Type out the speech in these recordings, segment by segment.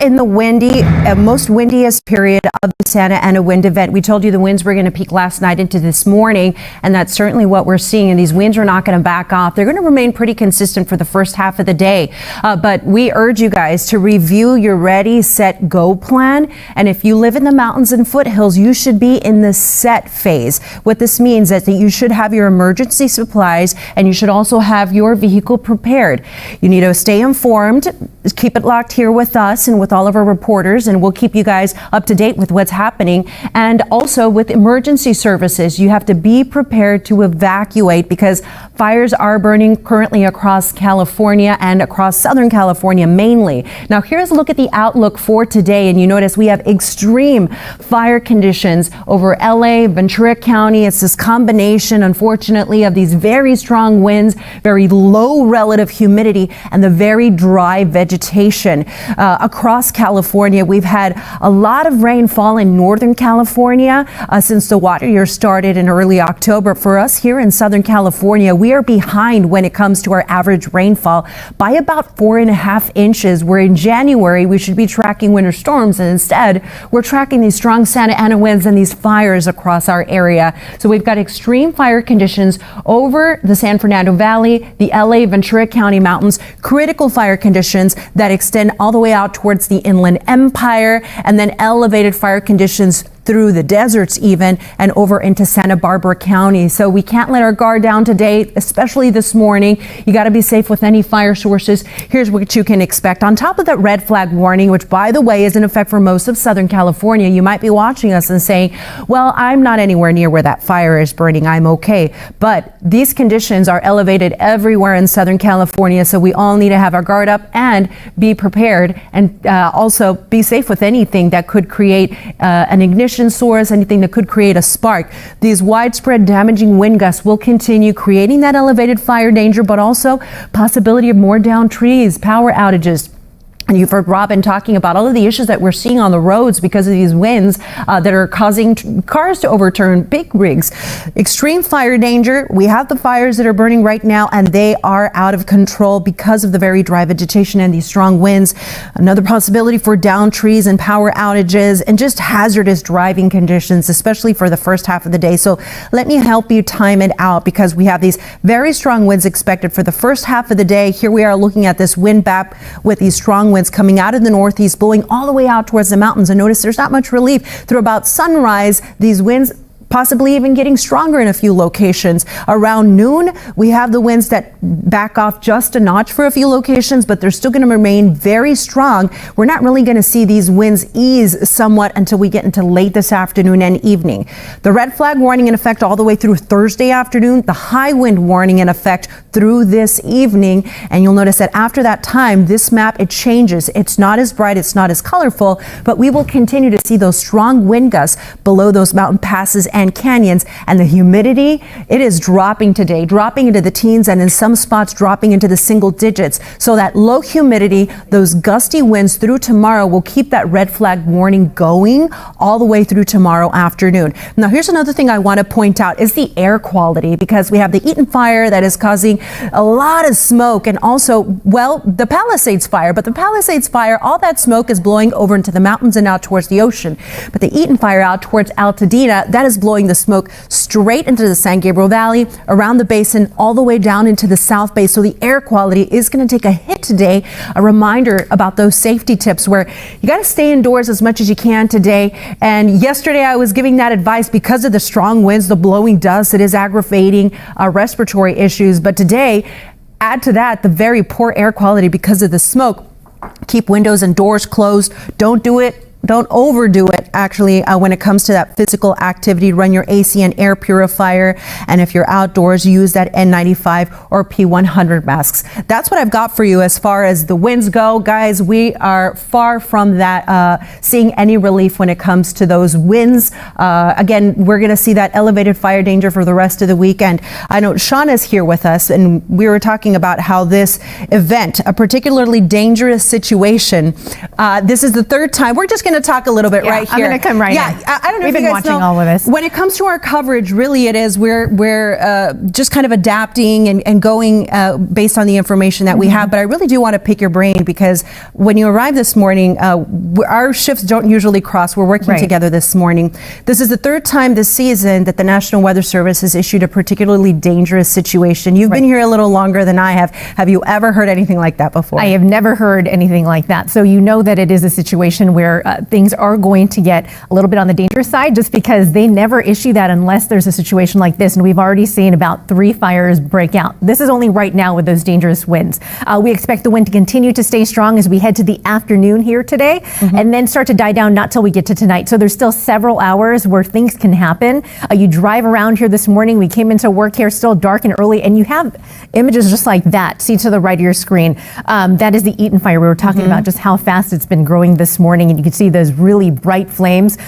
In the most windiest period of the Santa Ana wind event. We told you the winds were going to peak last night into this morning, and that's certainly what we're seeing. And these winds are not going to back off. They're going to remain pretty consistent for the first half of the day. But we urge you guys to review your ready, set, go plan. And if you live in the mountains and foothills, you should be in the set phase. What this means is that you should have your emergency supplies, and you should also have your vehicle prepared. You need to stay informed, keep it locked here with us and with all of our reporters, and we'll keep you guys up to date with what's happening. And also with emergency services, you have to be prepared to evacuate because fires are burning currently across California and across Southern California mainly. Now here's a look at the outlook for today, and you notice we have extreme fire conditions over LA, Ventura County. It's this combination, unfortunately, of these very strong winds, very low relative humidity, and the very dry vegetation across California. We've had a lot of rainfall in Northern California since the water year started in early October. For us here in Southern California, we are behind when it comes to our average rainfall by about 4.5 inches, where in January we should be tracking winter storms, and instead we're tracking these strong Santa Ana winds and these fires across our area. So we've got extreme fire conditions over the San Fernando Valley, the LA Ventura County mountains, critical fire conditions that extend all the way out towards the Inland Empire, and then elevated fire conditions through the deserts even and over into Santa Barbara County. So we can't let our guard down today, especially this morning. You got to be safe with any fire sources. Here's what you can expect. On top of that red flag warning, which by the way is in effect for most of Southern California, you might be watching us and saying, well, I'm not anywhere near where that fire is burning. I'm okay. But these conditions are elevated everywhere in Southern California. So we all need to have our guard up and be prepared, and also be safe with anything that could create an ignition source, anything that could create a spark. These widespread damaging wind gusts will continue creating that elevated fire danger, but also possibility of more downed trees, power outages. And you've heard Robin talking about all of the issues that we're seeing on the roads because of these winds that are causing cars to overturn, big rigs. Extreme fire danger. We have the fires that are burning right now, and they are out of control because of the very dry vegetation and these strong winds. Another possibility for downed trees and power outages and just hazardous driving conditions, especially for the first half of the day. So let me help you time it out, because we have these very strong winds expected for the first half of the day. Here we are looking at this wind map with these strong winds coming out of the northeast, blowing all the way out towards the mountains. And notice there's not much relief through about sunrise. These winds possibly even getting stronger in a few locations. Around noon, we have the winds that back off just a notch for a few locations, but they're still going to remain very strong. We're not really going to see these winds ease somewhat until we get into late this afternoon and evening. The red flag warning in effect all the way through Thursday afternoon, the high wind warning in effect through this evening. And you'll notice that after that time, this map, it changes. It's not as bright, it's not as colorful, but we will continue to see those strong wind gusts below those mountain passes and canyons. And the humidity, it is dropping today, dropping into the teens, and in some spots dropping into the single digits. So that low humidity, those gusty winds through tomorrow will keep that red flag warning going all the way through tomorrow afternoon. Now here's another thing I want to point out is the air quality, because we have the Eaton fire that is causing a lot of smoke, and also, well, the Palisades fire. But the Palisades fire, all that smoke is blowing over into the mountains and out towards the ocean. But the Eaton fire out towards Altadena, that is blowing the smoke straight into the San Gabriel Valley, around the basin, all the way down into the South Bay. So the air quality is going to take a hit today. A reminder about those safety tips where you got to stay indoors as much as you can today. And yesterday I was giving that advice because of the strong winds, the blowing dust, it is aggravating respiratory issues. But today, add to that the very poor air quality because of the smoke. Keep windows and doors closed. Don't overdo it, actually, when it comes to that physical activity. Run your AC and air purifier. And if you're outdoors, use that N95 or P100 masks. That's what I've got for you as far as the winds go. Guys, we are far from that, seeing any relief when it comes to those winds. Again, we're going to see that elevated fire danger for the rest of the weekend. I know Shanna's here with us, and we were talking about how this event, a particularly dangerous situation, this is the third time. We're just going to to talk a little bit right here. I'm going to come right in. I don't know We've if you been guys watching know, all of this. when it comes to our coverage, really it is we're just kind of adapting and going based on the information that we have. But I really do want to pick your brain, because when you arrived this morning, our shifts don't usually cross. We're working together this morning. This is the third time this season that the National Weather Service has issued a particularly dangerous situation. You've been here a little longer than I have. Have you ever heard anything like that before? I have never heard anything like that. So you know that it is a situation where things are going to get a little bit on the dangerous side, just because they never issue that unless there's a situation like this. And we've already seen about 3 fires break out. This is only right now with those dangerous winds. We expect the wind to continue to stay strong as we head to the afternoon here today, and then start to die down not till we get to tonight. So there's still several hours where things can happen. You drive around here this morning. We came into work here still dark and early, and you have images just like that. See to the right of your screen. That is the Eaton fire. We were talking about just how fast it's been growing this morning, and you can see those really bright flames.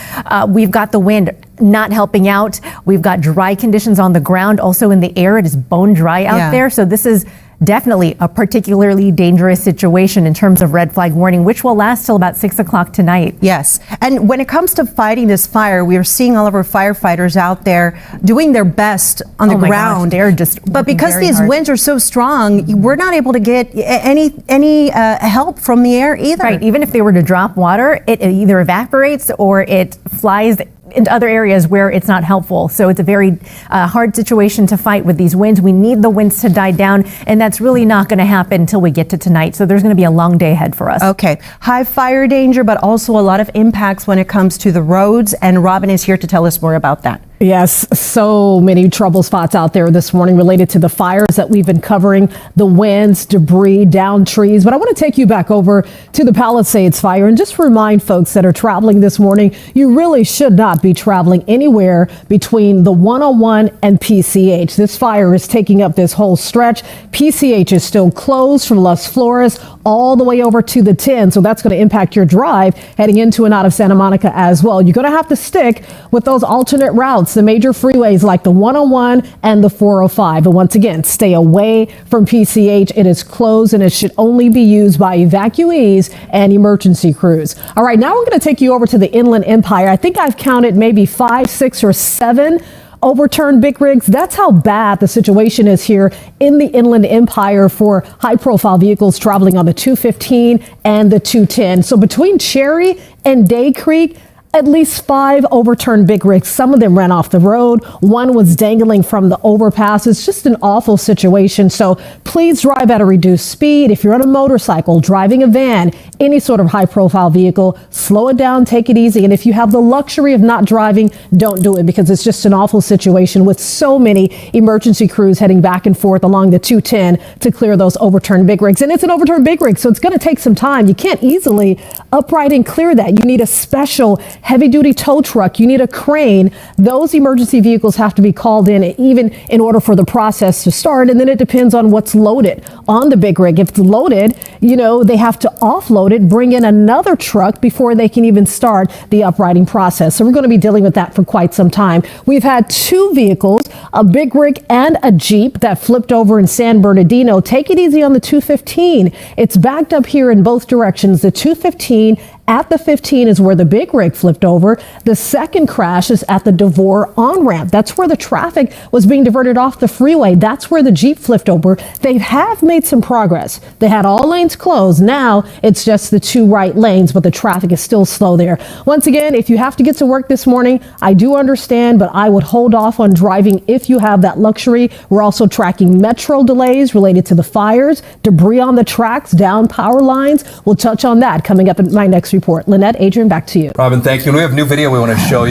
We've got the wind not helping out. We've got dry conditions on the ground. Also in the air, it is bone dry out there. So this is definitely a particularly dangerous situation in terms of red flag warning, which will last till about 6 o'clock tonight. Yes. And when it comes to fighting this fire, we are seeing all of our firefighters out there doing their best on the ground. Gosh, they're just but because these winds are so strong, we're not able to get any help from the air either. Right. Even if they were to drop water, it either evaporates or it flies into other areas where it's not helpful. So it's a very hard situation to fight with these winds. We need the winds to die down, and that's really not going to happen until we get to tonight. So there's going to be a long day ahead for us. Okay. High fire danger, but also a lot of impacts when it comes to the roads. And Robin is here to tell us more about that. Yes, so many trouble spots out there this morning related to the fires that we've been covering, the winds, debris, downed trees. But I want to take you back over to the Palisades fire and just remind folks that are traveling this morning, you really should not be traveling anywhere between the 101 and PCH. This fire is taking up this whole stretch. PCH is still closed from Las Flores all the way over to the 10. So that's going to impact your drive heading into and out of Santa Monica as well. You're going to have to stick with those alternate routes, the major freeways like the 101 and the 405. But once again, stay away from PCH. It is closed and it should only be used by evacuees and emergency crews. All right, now we're going to take you over to the Inland Empire. I think I've counted maybe 5, 6, or 7 overturned big rigs. That's how bad the situation is here in the Inland Empire for high profile vehicles traveling on the 215 and the 210. So between Cherry and Day Creek, at least 5 overturned big rigs. Some of them ran off the road. One was dangling from the overpass. It's just an awful situation. So please drive at a reduced speed. If you're on a motorcycle, driving a van, any sort of high profile vehicle, slow it down, take it easy. And if you have the luxury of not driving, don't do it, because it's just an awful situation with so many emergency crews heading back and forth along the 210 to clear those overturned big rigs. And it's an overturned big rig, so it's going to take some time. You can't easily upright and clear that. You need a special heavy-duty tow truck. You need a crane. Those emergency vehicles have to be called in, even in order for the process to start. And then it depends on what's loaded on the big rig. If it's loaded, you know, they have to offload it, bring in another truck before they can even start the uprighting process. So we're going to be dealing with that for quite some time. We've had 2 vehicles, a big rig and a Jeep, that flipped over in San Bernardino. Take it easy on the 215. It's backed up here in both directions. The 215 at the 15 is where the big rig flipped over. The second crash is at the DeVore on-ramp. That's where the traffic was being diverted off the freeway. That's where the Jeep flipped over. They have made some progress. They had all lanes closed. Now it's just the 2 right lanes, but the traffic is still slow there. Once again, if you have to get to work this morning, I do understand, but I would hold off on driving if you have that luxury. We're also tracking metro delays related to the fires, debris on the tracks, down power lines. We'll touch on that coming up in my next report. Lynette, Adrian, back to you. Robin, thank you. And we have a new video we want to show you.